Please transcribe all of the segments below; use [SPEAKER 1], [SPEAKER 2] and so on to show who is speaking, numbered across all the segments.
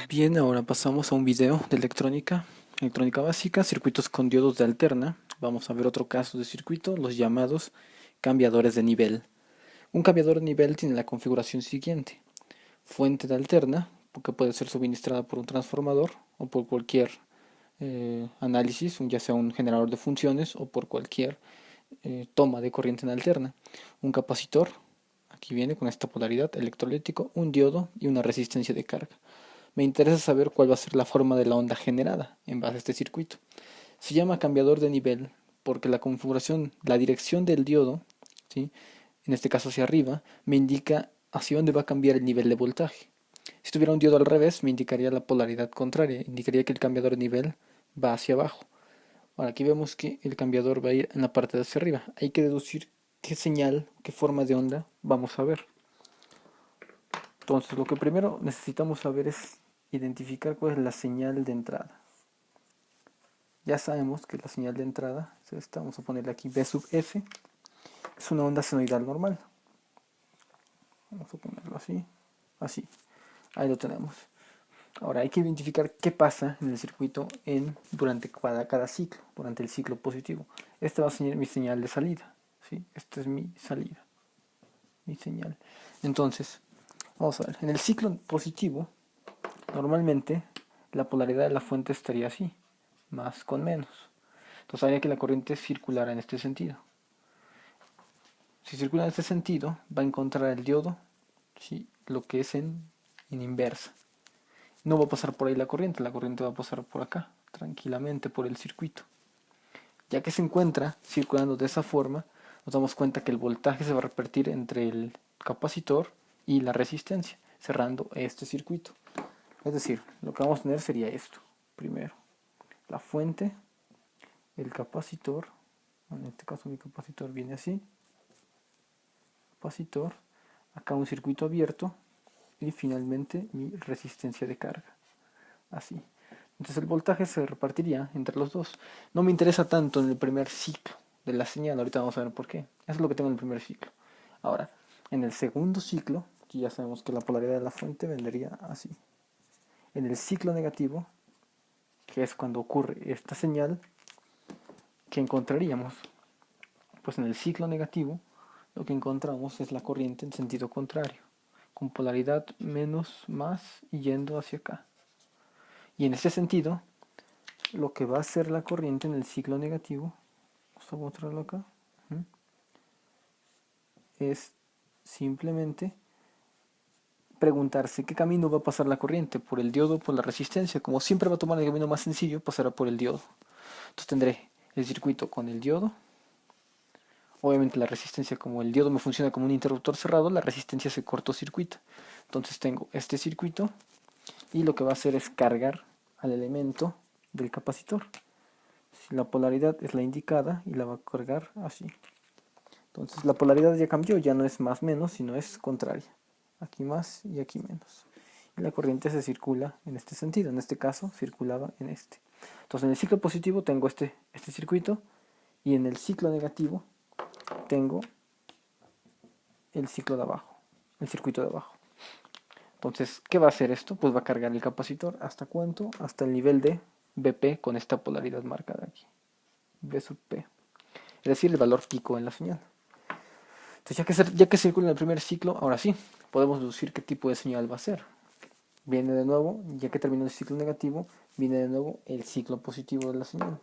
[SPEAKER 1] Bien, ahora pasamos a un video de electrónica básica, circuitos con diodos de alterna. Vamos a ver otro caso de circuito, los llamados cambiadores de nivel. Un cambiador de nivel tiene la configuración siguiente: fuente de alterna, que puede ser suministrada por un transformador o por cualquier análisis, ya sea un generador de funciones o por cualquier toma de corriente en alterna. Un capacitor, aquí viene con esta polaridad, electrolítico, un diodo y una resistencia de carga. Me interesa saber cuál va a ser la forma de la onda generada en base a este circuito. Se llama cambiador de nivel porque la configuración, la dirección del diodo, ¿sí?, en este caso hacia arriba, me indica hacia dónde va a cambiar el nivel de voltaje. Si tuviera un diodo al revés, me indicaría la polaridad contraria, indicaría que el cambiador de nivel va hacia abajo. Ahora aquí vemos que el cambiador va a ir en la parte de hacia arriba. Hay que deducir qué señal, qué forma de onda vamos a ver. Entonces, lo que primero necesitamos saber es identificar cuál es la señal de entrada. Ya sabemos que la señal de entrada es esta, vamos a ponerle aquí B sub f, es una onda senoidal normal. Vamos a ponerlo así, así. Ahí lo tenemos. Ahora hay que identificar qué pasa en el circuito durante cada ciclo, durante el ciclo positivo. Esta va a ser mi señal de salida, ¿sí? Esta es mi salida, mi señal. Entonces, vamos a ver, en el ciclo positivo, normalmente la polaridad de la fuente estaría así, más con menos. Entonces haría que la corriente circulara en este sentido. Si circula en este sentido, va a encontrar el diodo, ¿sí?, lo que es en inversa. No va a pasar por ahí la corriente va a pasar por acá, tranquilamente por el circuito. Ya que se encuentra circulando de esa forma, nos damos cuenta que el voltaje se va a repartir entre el capacitor y la resistencia, cerrando este circuito. Es decir, lo que vamos a tener sería esto. Primero, la fuente, el capacitor, en este caso mi capacitor viene así, capacitor, acá un circuito abierto y finalmente mi resistencia de carga, así. Entonces el voltaje se repartiría entre los dos. No me interesa tanto en el primer ciclo de la señal, ahorita vamos a ver por qué. Eso es lo que tengo en el primer ciclo. Ahora, en el segundo ciclo, aquí ya sabemos que la polaridad de la fuente vendría así. En el ciclo negativo, que es cuando ocurre esta señal, ¿qué encontraríamos? Pues en el ciclo negativo lo que encontramos es la corriente en sentido contrario, con polaridad menos, más y yendo hacia acá. Y en ese sentido, lo que va a hacer la corriente en el ciclo negativo, vamos a mostrarlo acá, es simplemente preguntarse qué camino va a pasar la corriente, por el diodo o por la resistencia. Como siempre va a tomar el camino más sencillo, pasará por el diodo. Entonces tendré el circuito con el diodo. Obviamente la resistencia, como el diodo me funciona como un interruptor cerrado, la resistencia se cortocircuita. Entonces tengo este circuito y lo que va a hacer es cargar al elemento del capacitor. Si la polaridad es la indicada y la va a cargar así. Entonces la polaridad ya cambió, ya no es más menos, sino es contraria. Aquí más y aquí menos. Y la corriente se circula en este sentido. En este caso circulaba en este. Entonces en el ciclo positivo tengo este circuito y en el ciclo negativo tengo el ciclo de abajo, el circuito de abajo. Entonces, ¿qué va a hacer esto? Pues va a cargar el capacitor. ¿Hasta cuánto? Hasta el nivel de BP con esta polaridad marcada aquí. B sub P. Es decir, el valor pico en la señal. Entonces, ya que circula en el primer ciclo, ahora sí, podemos deducir qué tipo de señal va a ser. Viene de nuevo, ya que terminó el ciclo negativo, viene de nuevo el ciclo positivo de la señal.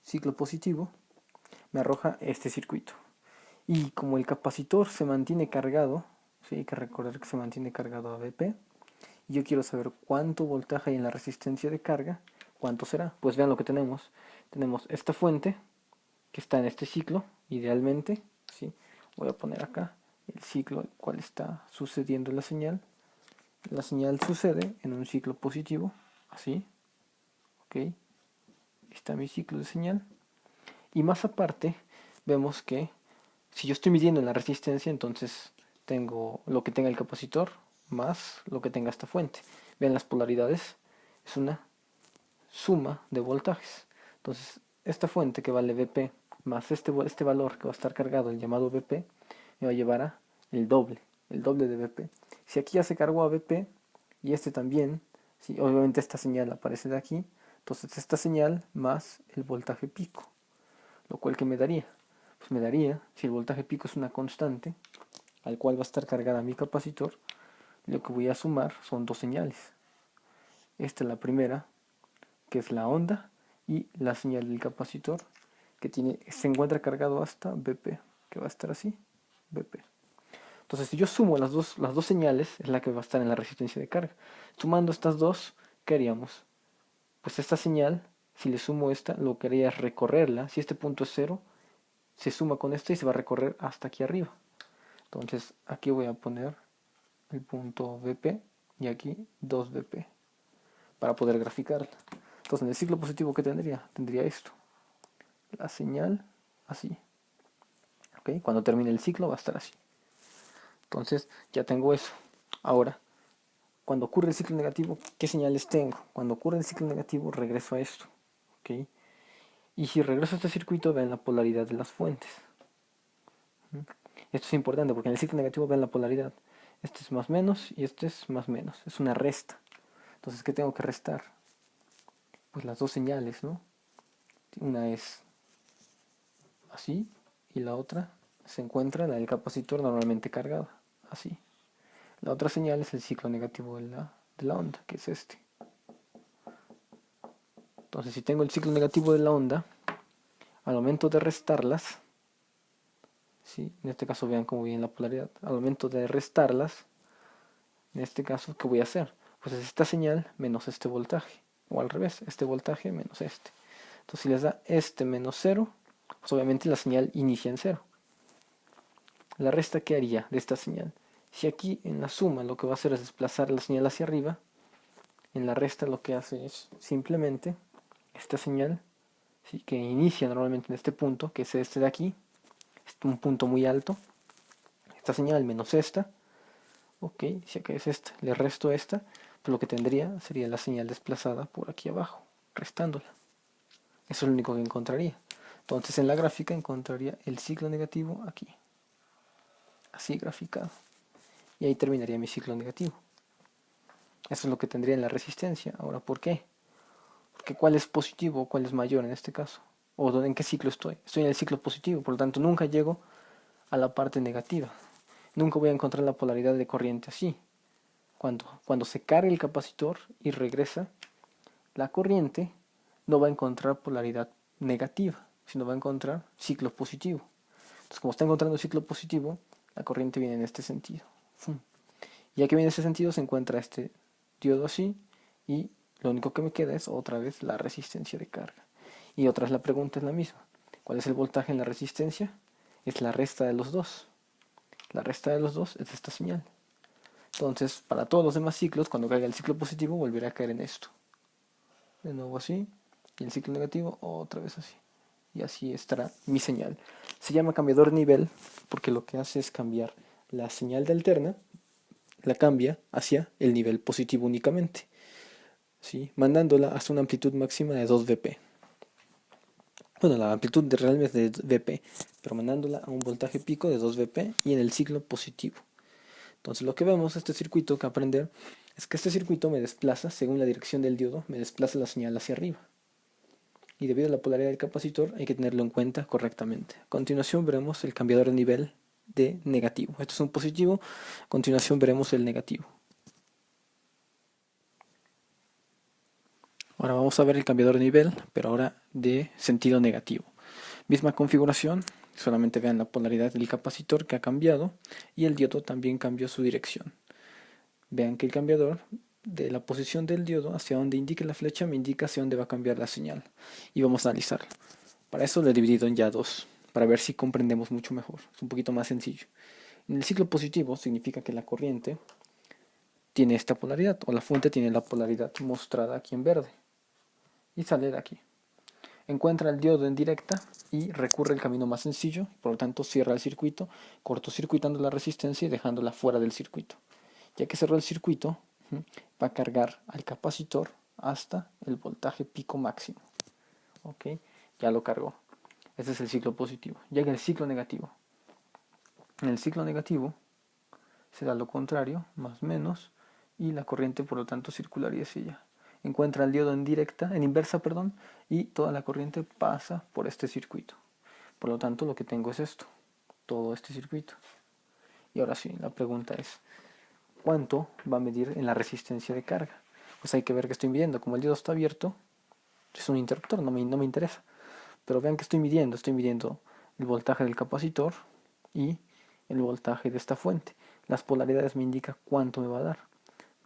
[SPEAKER 1] Ciclo positivo me arroja este circuito. Y como el capacitor se mantiene cargado, ¿sí?, hay que recordar que se mantiene cargado a BP, y yo quiero saber cuánto voltaje hay en la resistencia de carga, ¿cuánto será? Pues vean lo que tenemos. Tenemos esta fuente que está en este ciclo, idealmente, ¿sí? Voy a poner acá el ciclo en el cual está sucediendo la señal. La señal sucede en un ciclo positivo, así, ¿ok? Está mi ciclo de señal. Y más aparte, vemos que si yo estoy midiendo la resistencia, entonces tengo lo que tenga el capacitor más lo que tenga esta fuente. Vean las polaridades, es una suma de voltajes. Entonces, esta fuente que vale BP más este valor que va a estar cargado, el llamado BP, me va a llevar a el doble de BP. Si aquí ya se cargó a BP, y este también, ¿sí? Obviamente esta señal aparece de aquí, entonces esta señal más el voltaje pico, lo cual que me daría, pues me daría, si el voltaje pico es una constante, al cual va a estar cargada mi capacitor, lo que voy a sumar son dos señales. Esta es la primera, que es la onda, y la señal del capacitor, que se encuentra cargado hasta Vp, que va a estar así, Vp. Entonces, si yo sumo las dos señales, es la que va a estar en la resistencia de carga. Sumando estas dos, ¿qué haríamos? Pues esta señal, si le sumo esta, lo que haría es recorrerla. Si este punto es 0, se suma con esta y se va a recorrer hasta aquí arriba. Entonces, aquí voy a poner el punto Vp y aquí 2Vp para poder graficarla. Entonces, en el ciclo positivo, ¿qué tendría? Tendría esto. La señal así. ¿Ok? Cuando termine el ciclo va a estar así. Entonces, ya tengo eso. Ahora, cuando ocurre el ciclo negativo, ¿qué señales tengo? Cuando ocurre el ciclo negativo, regreso a esto. ¿Ok? Y si regreso a este circuito, vean la polaridad de las fuentes. Esto es importante porque en el ciclo negativo vean la polaridad. Este es más menos y este es más menos. Es una resta. Entonces, ¿qué tengo que restar? Pues las dos señales, ¿no? Una es así y la otra se encuentra en el capacitor normalmente cargado. Así. La otra señal es el ciclo negativo de la onda, que es este. Entonces, si tengo el ciclo negativo de la onda, al momento de restarlas, ¿sí? En este caso vean cómo viene la polaridad, al momento de restarlas, en este caso, ¿qué voy a hacer? Pues es esta señal menos este voltaje, o al revés, este voltaje menos este. Entonces, si les da este menos 0, pues obviamente la señal inicia en 0. La resta, ¿qué haría de esta señal? Si aquí en la suma lo que va a hacer es desplazar la señal hacia arriba, en la resta lo que hace es simplemente esta señal, ¿sí? Que inicia normalmente en este punto, que es este de aquí, es un punto muy alto, esta señal menos esta, ok, si acá es esta, le resto esta, pues lo que tendría sería la señal desplazada por aquí abajo, restándola. Eso es lo único que encontraría. Entonces en la gráfica encontraría el ciclo negativo aquí, así graficado, y ahí terminaría mi ciclo negativo. Eso es lo que tendría en la resistencia. Ahora, ¿por qué? Porque ¿cuál es positivo o cuál es mayor en este caso? ¿O en qué ciclo estoy? Estoy en el ciclo positivo, por lo tanto nunca llego a la parte negativa. Nunca voy a encontrar la polaridad de corriente así. Cuando se carga el capacitor y regresa, la corriente no va a encontrar polaridad negativa, sino va a encontrar ciclo positivo. Entonces, como está encontrando ciclo positivo, la corriente viene en este sentido. ¡Fum! Ya que viene en este sentido, se encuentra este diodo así, y lo único que me queda es otra vez la resistencia de carga. Y otra vez la pregunta es la misma. ¿Cuál es el voltaje en la resistencia? Es la resta de los dos. La resta de los dos es esta señal. Entonces, para todos los demás ciclos, cuando caiga el ciclo positivo, volverá a caer en esto. De nuevo así, y el ciclo negativo otra vez así. Y así estará mi señal. Se llama cambiador nivel porque lo que hace es cambiar la señal de alterna, la cambia hacia el nivel positivo únicamente, ¿sí? Mandándola hasta una amplitud máxima de 2 Vp. Bueno, la amplitud de real es de Vp, pero mandándola a un voltaje pico de 2 Vp y en el ciclo positivo. Entonces lo que vemos, este circuito que aprender, es que este circuito me desplaza, según la dirección del diodo, me desplaza la señal hacia arriba. Y debido a la polaridad del capacitor hay que tenerlo en cuenta correctamente. A continuación veremos el cambiador de nivel de negativo. Esto es un positivo, a continuación veremos el negativo. Ahora vamos a ver el cambiador de nivel, pero ahora de sentido negativo. Misma configuración, solamente vean la polaridad del capacitor que ha cambiado y el diodo también cambió su dirección. Vean que el cambiador de la posición del diodo hacia donde indique la flecha me indica hacia dónde va a cambiar la señal. Y vamos a analizarlo. Para eso lo he dividido en ya dos, para ver si comprendemos mucho mejor. Es un poquito más sencillo. En el ciclo positivo significa que la corriente tiene esta polaridad, o la fuente tiene la polaridad mostrada aquí en verde. Y sale de aquí. Encuentra el diodo en directa y recurre el camino más sencillo, por lo tanto cierra el circuito, cortocircuitando la resistencia y dejándola fuera del circuito. Ya que cerró el circuito, va a cargar al capacitor hasta el voltaje pico máximo. ¿Ok? Ya lo cargó. Ese es el ciclo positivo. Llega el ciclo negativo. En el ciclo negativo será lo contrario, más menos, y la corriente por lo tanto circularía hacia ella. Encuentra el diodo en inversa, y toda la corriente pasa por este circuito. Por lo tanto, lo que tengo es esto, todo este circuito. Y ahora sí, la pregunta es, ¿cuánto va a medir en la resistencia de carga? Pues hay que ver qué estoy midiendo. Como el diodo está abierto, es un interruptor, no me interesa. Pero vean que estoy midiendo el voltaje del capacitor y el voltaje de esta fuente. Las polaridades me indican cuánto me va a dar,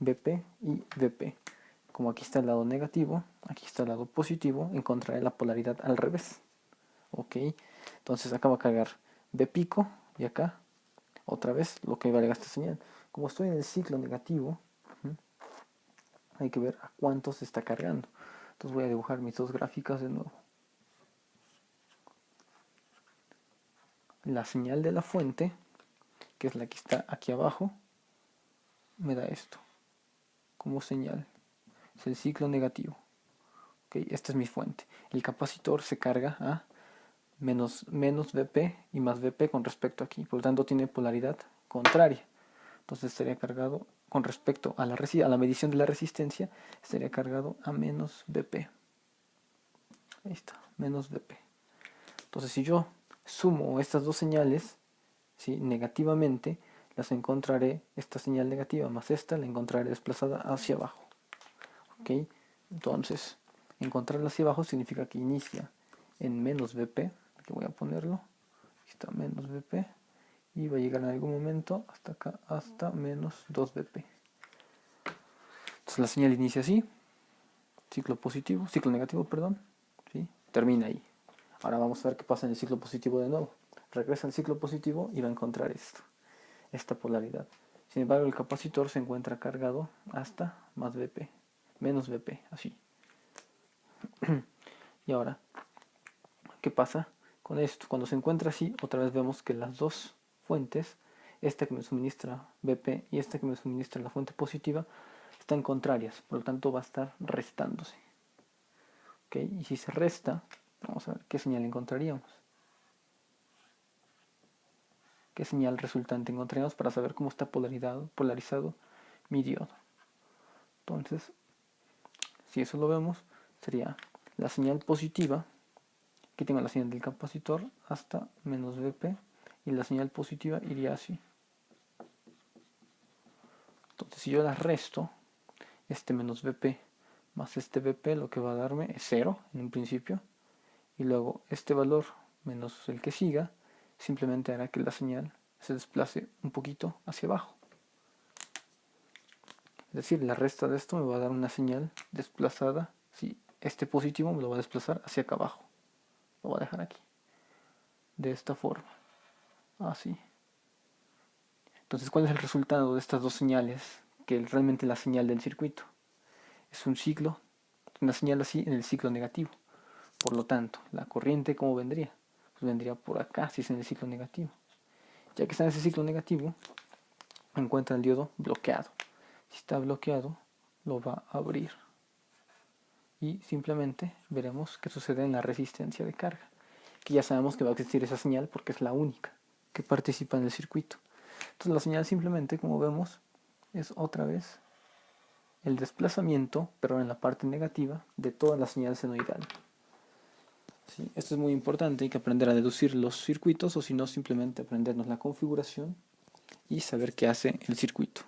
[SPEAKER 1] Vp y Vp. Como aquí está el lado negativo, aquí está el lado positivo, encontraré la polaridad al revés. Ok, entonces acá va a cargar V pico y acá otra vez lo que valga esta señal. Como estoy en el ciclo negativo, hay que ver a cuánto se está cargando. Entonces voy a dibujar mis dos gráficas de nuevo. La señal de la fuente, que es la que está aquí abajo, me da esto como señal. Es el ciclo negativo. Okay, esta es mi fuente. El capacitor se carga a menos Vp y más Vp con respecto aquí. Por lo tanto tiene polaridad contraria. Entonces estaría cargado con respecto a la medición de la resistencia, estaría cargado a menos Vp. Ahí está, menos Vp. Entonces si yo sumo estas dos señales, ¿sí?, negativamente, las encontraré, esta señal negativa más esta, la encontraré desplazada hacia abajo. ¿Ok? Entonces, encontrarla hacia abajo significa que inicia en menos Vp, que voy a ponerlo, aquí está menos Vp, y va a llegar en algún momento hasta acá, hasta menos 2 Vp. Entonces la señal inicia así, ciclo negativo, ¿sí?, termina ahí. Ahora vamos a ver qué pasa en el ciclo positivo de nuevo. Regresa al ciclo positivo y va a encontrar esta polaridad. Sin embargo, el capacitor se encuentra cargado hasta más Vp, menos Vp, así. Y ahora, ¿qué pasa con esto? Cuando se encuentra así, otra vez vemos que las dos fuentes, esta que me suministra Vp y esta que me suministra la fuente positiva, están contrarias, por lo tanto va a estar restándose. ¿Ok? Y si se resta, vamos a ver qué señal encontraríamos. ¿Qué señal resultante encontraríamos para saber cómo está polarizado mi diodo? Entonces, si eso lo vemos, sería la señal positiva. Aquí tengo la señal del capacitor hasta menos Vp y la señal positiva iría así. Entonces si yo las resto, este menos Vp más este Vp lo que va a darme es 0 en un principio, y luego este valor menos el que siga simplemente hará que la señal se desplace un poquito hacia abajo. Es decir, la resta de esto me va a dar una señal desplazada. Si este positivo me lo va a desplazar hacia acá abajo, lo voy a dejar aquí de esta forma, así. Entonces, ¿cuál es el resultado de estas dos señales? Que es realmente la señal del circuito es un ciclo, una señal así en el ciclo negativo. Por lo tanto, la corriente, ¿cómo vendría? Pues vendría por acá, si es en el ciclo negativo. Ya que está en ese ciclo negativo, encuentra el diodo bloqueado. Si está bloqueado, lo va a abrir. Y simplemente veremos qué sucede en la resistencia de carga. Que ya sabemos que va a existir esa señal porque es la única que participa en el circuito. Entonces la señal simplemente, como vemos, es otra vez el desplazamiento, pero en la parte negativa, de toda la señal senoidal. ¿Sí? Esto es muy importante, hay que aprender a deducir los circuitos, o si no, simplemente aprendernos la configuración y saber qué hace el circuito.